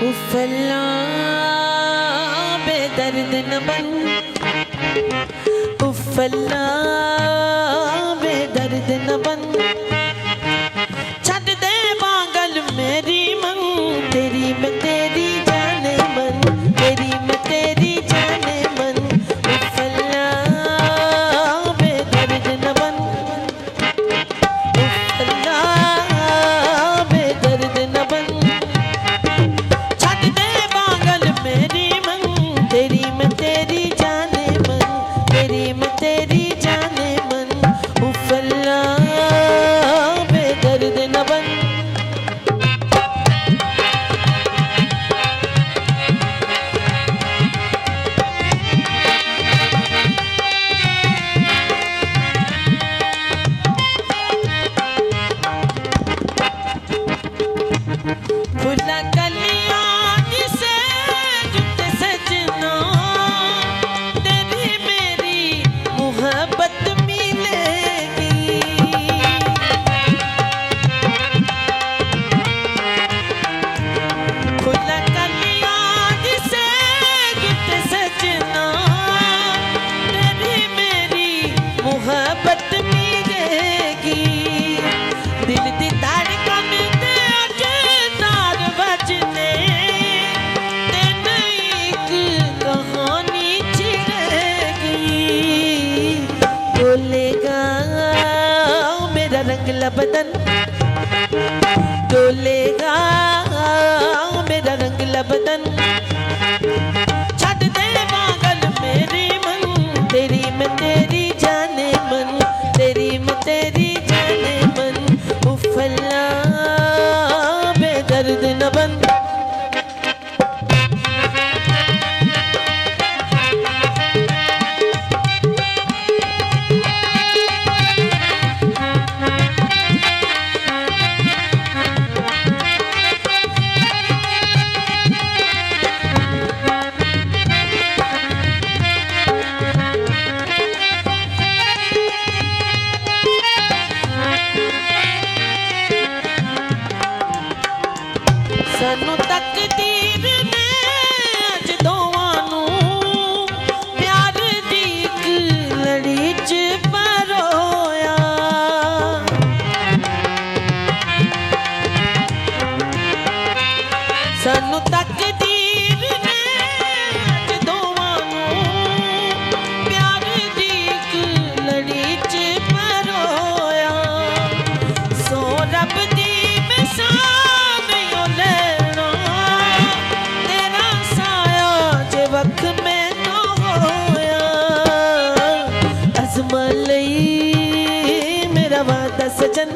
उफला बेदर्द न बन, उफला बेदर्द न बन, छड़ दे पागल मेरी मन, तेरी मैं तेरी जाने मन, तेरी मैं तेरी जाने मन। उफला बेदर्द न बन, उफला बेदर्द न बन, छड़ दे पागल मेरी मन, तेरी मैं तेरी जाने मन, तेरी मैं तेरी जाने मन। उफला बेदर्द न बन। फुला कलियां जिसे जुते सजना, तेरी मेरी मुहब्बत मिलेगी। फुला कलियां जिसे जुते सजना, तेरी मेरी मुहब्बत मिलेगी। दिल दी धड़कन ते अज तार बजने, तेन एक कहानी छिड़ेगी। डोलेगा मेरा रंगला बदन, डोलेगा मेरा रंगला बदन, छड़ दे पागल मेरी मन, तेरी मैं तेरी जाने मन, तेरी मैं तेरी जाने मन। उफला बेदर्द न बन। सानू तकदीर ने अज दोवां नूं प्यार दी इक लड़ी च परोया। सानू तकदीर ने अज दोवां नूं प्यार दी इक लड़ी च परोया। सो रब दी मिसाल लेना, तेरा साया जे वक्त में ना होया। अज़मा लई मेरा वादा सजन,